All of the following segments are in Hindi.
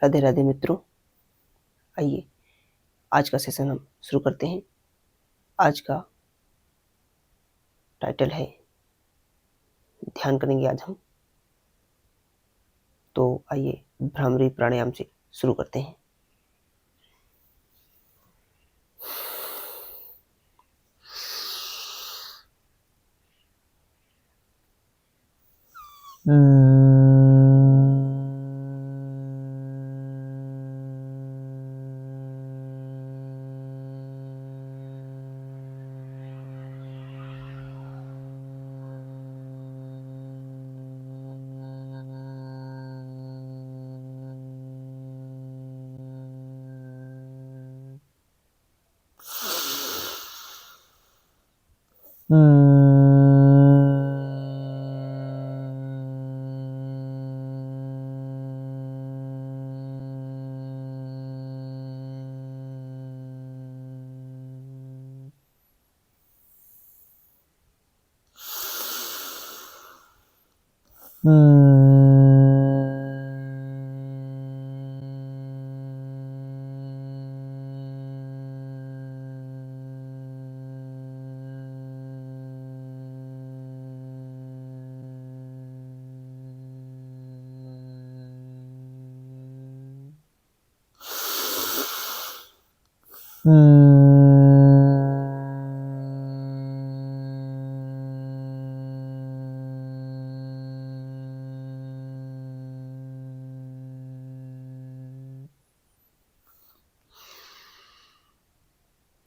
राधे राधे मित्रों, आइए आज का सेशन हम शुरू करते हैं। आज का टाइटल है ध्यान करेंगे आज हम। तो आइए भ्रामरी प्राणायाम से शुरू करते हैं।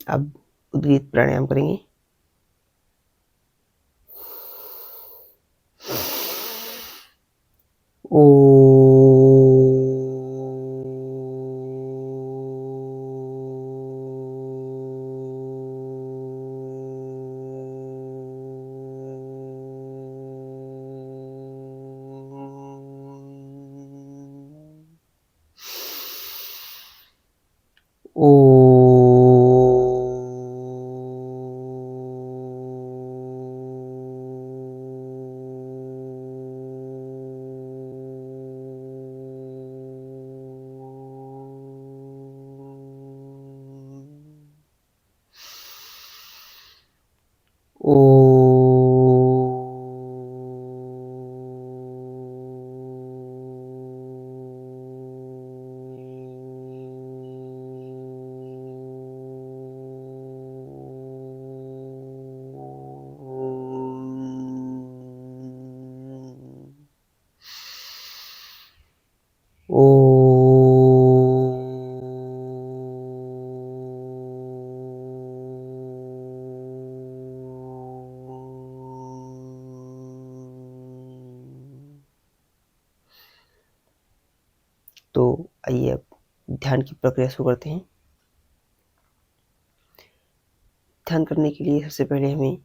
अब उद्गीत प्राणायाम करेंगे। ओ ओ ओ तो आइए अब ध्यान की प्रक्रिया शुरू करते हैं। ध्यान करने के लिए सबसे पहले हमें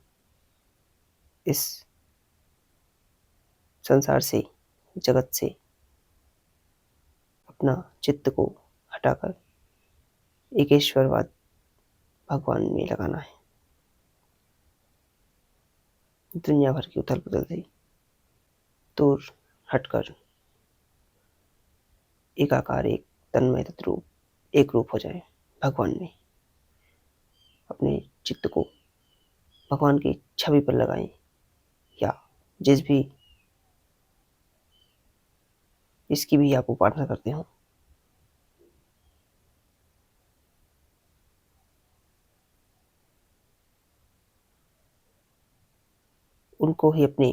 इस संसार से, जगत से अपना चित्त को हटाकर एकेश्वरवाद भगवान में लगाना है। दुनिया भर की उथल पुथल से दूर हटकर एकाकार, एक तन्मय तत्रूप, एक रूप हो जाए भगवान में। अपने चित्त को भगवान की छवि पर लगाएं या जिसकी भी आप उपासना करते हो, उनको ही अपने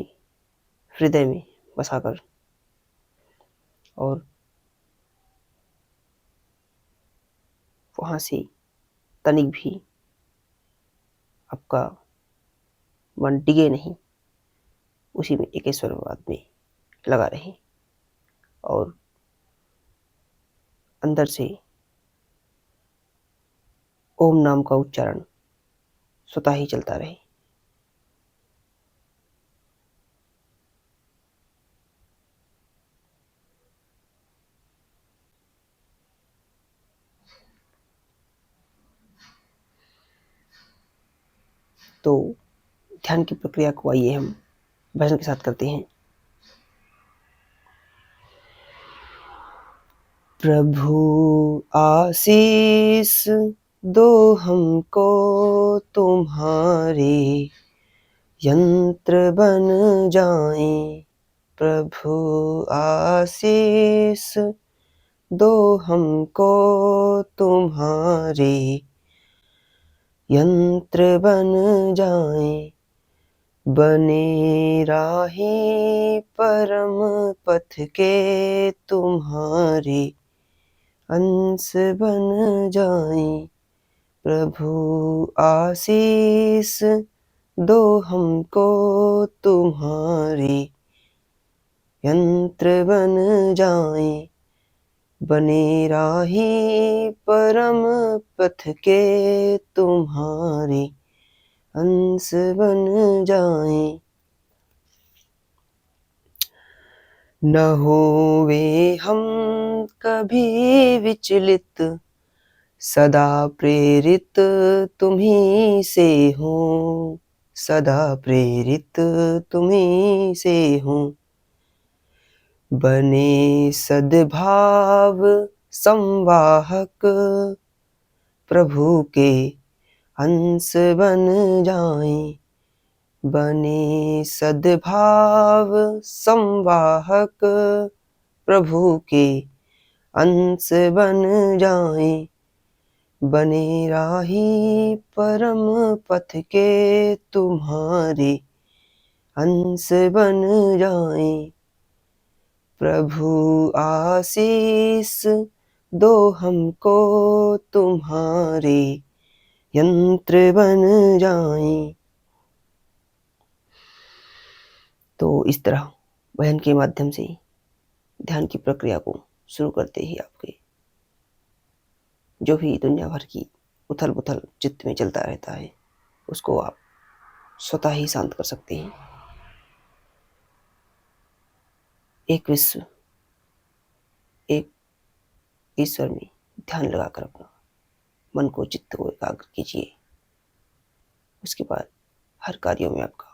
हृदय में बसाकर और वहाँ से तनिक भी आपका मन डिगे नहीं, उसी में एकेश्वरवाद में लगा रहे और अंदर से ओम नाम का उच्चारण स्वतः ही चलता रहे। तो ध्यान की प्रक्रिया को आइए हम भजन के साथ करते हैं। प्रभु आशीष दो हमको तुम्हारे, यंत्र बन जाएं। प्रभु आशीष दो हमको तुम्हारे, यंत्र बन जाएं। बने राही परम पथ के तुम्हारे, अंश बन जाएं। प्रभु आशीष दो हमको तुम्हारे, यंत्र बन जाएं। बने राही परम पथ के तुम्हारे, अंश बन जाएं। न होवे हम कभी विचलित, सदा प्रेरित तुम्हीं से हों। सदा प्रेरित तुम्हीं से हों। बने सद्भाव संवाहक, प्रभु के अंश बन जाएं। बने सद्भाव संवाहक, प्रभु के अंश बन जाएं। बने राही परम पथ के तुम्हारे, अंश बन जाएं। प्रभु आशीष दो हमको तुम्हारे, यंत्र बन जाएं। तो इस तरह बहन के माध्यम से ध्यान की प्रक्रिया को शुरू करते ही आपके जो भी दुनिया भर की उथल पुथल चित्त में चलता रहता है, उसको आप स्वतः ही शांत कर सकते हैं। एक विश्व, एक ईश्वर में ध्यान लगाकर अपना मन को, चित्त को एकाग्र कीजिए। उसके बाद हर कार्यों में आपका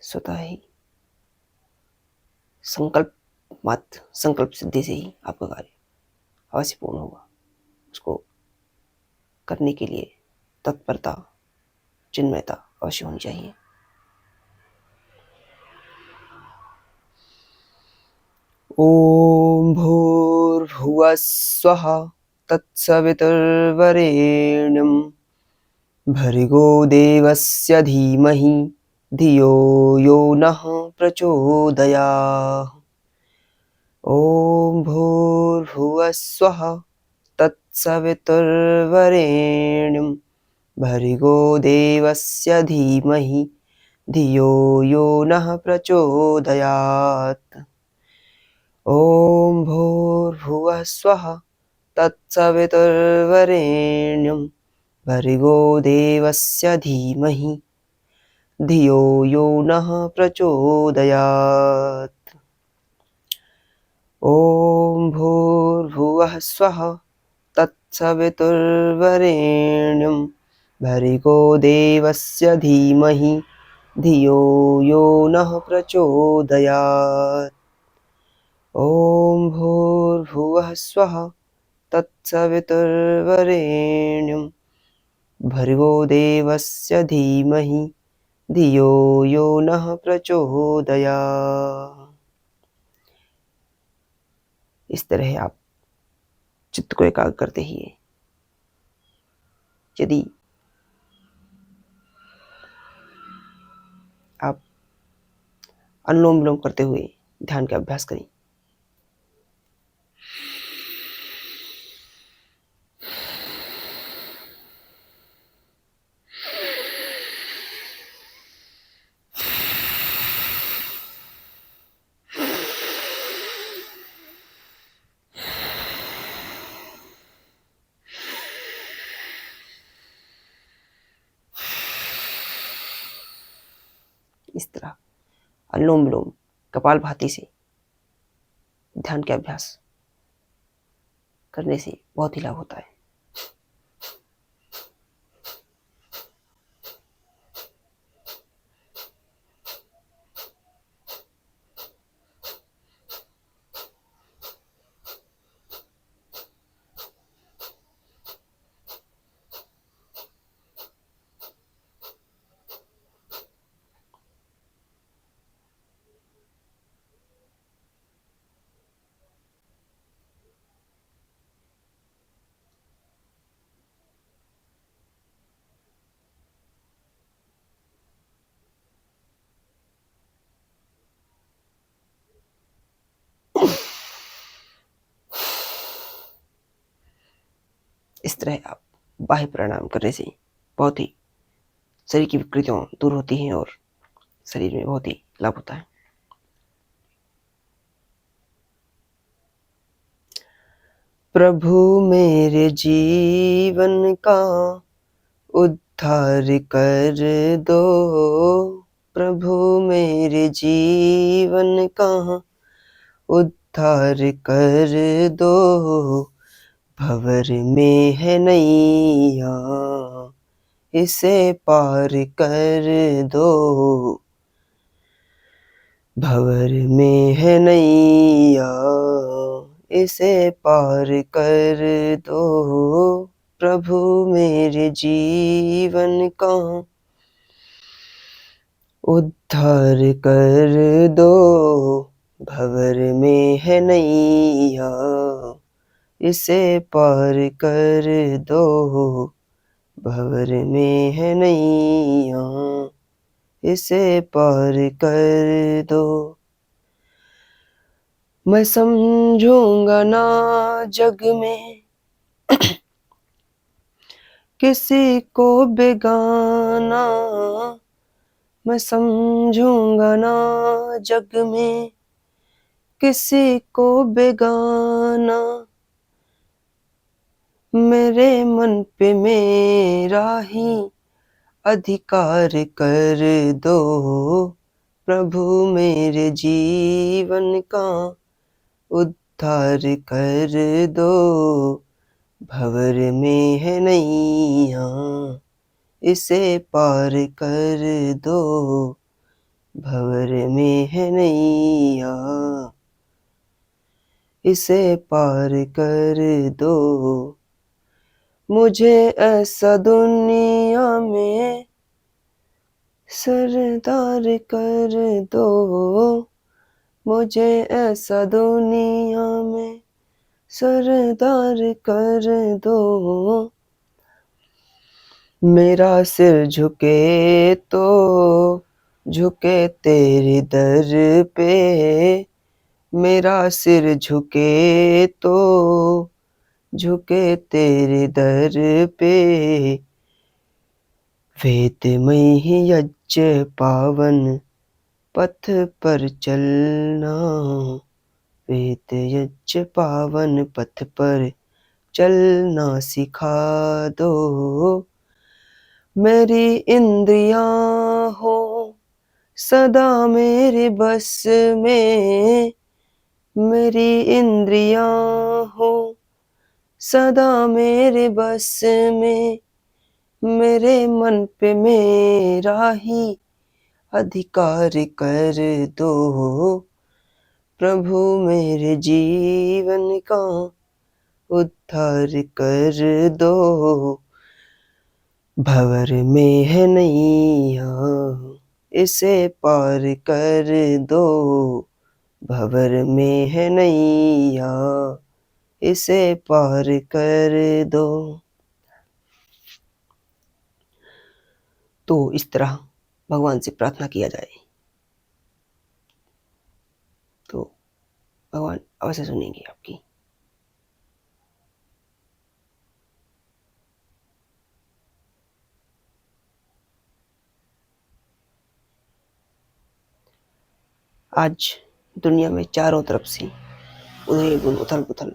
स्वतः ही संकल्प सिद्धि से ही आपका कार्य अवश्य पूर्ण होगा। उसको करने के लिए तत्परता, चिन्मयता अवश्य होनी चाहिए। ओम भूर्भुवः स्वः तत्सवितुर्वरेण्यं भर्गो देवस्य धीमहि धियो यो नः प्रचोदयात्। ओम भूर्भुवः स्वः तत्सवितुर्वरेण्यं भर्गो देवस्य धीमहि धियो यो नः प्रचोदयात्। ओम भूर्भुवः स्वः तत्सवितुर्वरेण्यं भर्गो देवस्य धीमहि धियो यो नः प्रचोदयात्। ओम भूर्भुवः स्वः तत्सवितुर्वरेण्यं भर्गो देवस्य धीमहि धियो यो नः प्रचोदयात्। ओम भूर्भुवः स्वः तत्सवितुर्वरेण्यं भर्गो देवस्य धीमहि धियो यो नः प्रचोदयात्। इस तरह आप चित्त को एकाग्र करते ही यदि आप अनुलोम विलोम करते हुए ध्यान का अभ्यास करें, इस तरह अनुलोम विलोम कपालभाति से ध्यान का अभ्यास करने से बहुत ही लाभ होता है। इस तरह आप बाह्य प्राणायाम करने से बहुत ही शरीर की विकृतियाँ दूर होती हैं और शरीर में बहुत ही लाभ होता है। प्रभु मेरे जीवन का उद्धार कर दो, प्रभु मेरे जीवन का उद्धार कर दो, भंवर में है नैया इसे पार कर दो, भंवर में है नैया इसे पार कर दो, प्रभु मेरे जीवन का उद्धार कर दो, भंवर में है नैया इसे पार कर दो, भंवर में है नैया इसे पार कर दो। मैं समझूंगा ना जग में किसी को बेगाना, मैं समझूंगा ना जग में किसी को बेगाना, मेरे मन पे मेरा ही अधिकार कर दो, प्रभु मेरे जीवन का उद्धार कर दो, भंवर में है नैया इसे पार कर दो, भंवर में है नैया इसे पार कर दो, मुझे ऐसा दुनिया में सरदार कर दो, मुझे ऐसा दुनिया में सरदार कर दो, मेरा सिर झुके तो झुके तेरे दर पे, मेरा सिर झुके तो झुके तेरे दर पे, वेदमय यज्ञ पावन पथ पर चलना, वेद यज्ञ पावन पथ पर चलना सिखा दो, मेरी इंद्रियां हो सदा मेरे बस में, मेरी इंद्रियां हो सदा मेरे बस में, मेरे मन पे मेरा ही अधिकार कर दो, प्रभु मेरे जीवन का उद्धार कर दो, भंवर में है नैया इसे पार कर दो, भंवर में है नैया इसे पार कर दो। तो इस तरह भगवान से प्रार्थना किया जाए तो भगवान अवश्य सुनेंगे आपकी। आज दुनिया में चारों तरफ से उधेड़ बुन उथल पुथल,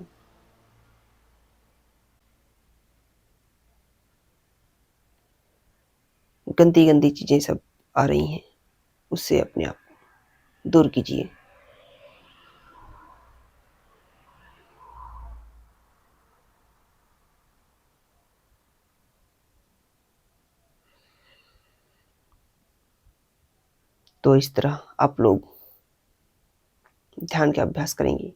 गंदी गंदी चीजें सब आ रही हैं, उससे अपने आप दूर कीजिए। तो इस तरह आप लोग ध्यान का अभ्यास करेंगे,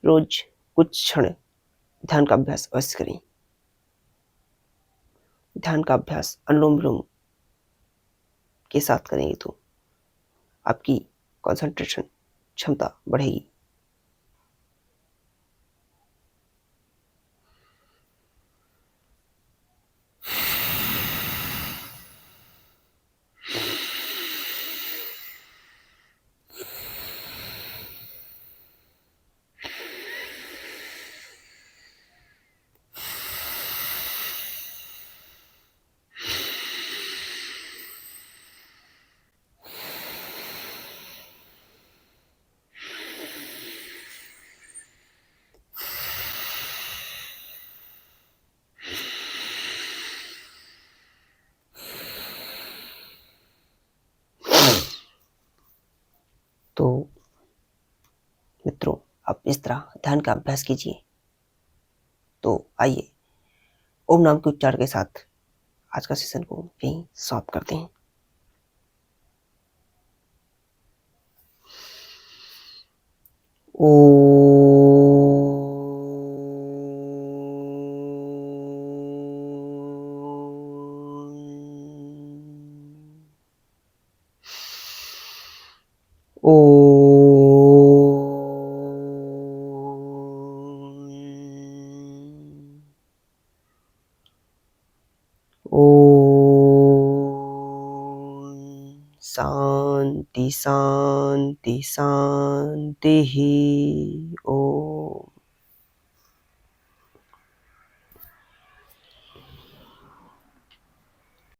रोज कुछ क्षण ध्यान का अभ्यास अवश्य करें। ध्यान का अभ्यास अनुलोम विलोम के साथ करेंगे तो आपकी कंसंट्रेशन क्षमता बढ़ेगी। मित्रों, आप इस तरह ध्यान का अभ्यास कीजिए। तो आइए ओम नाम के उच्चारण के साथ आज का सेशन को यहीं समाप्त करते हैं। शांति शांति शांति। ओम।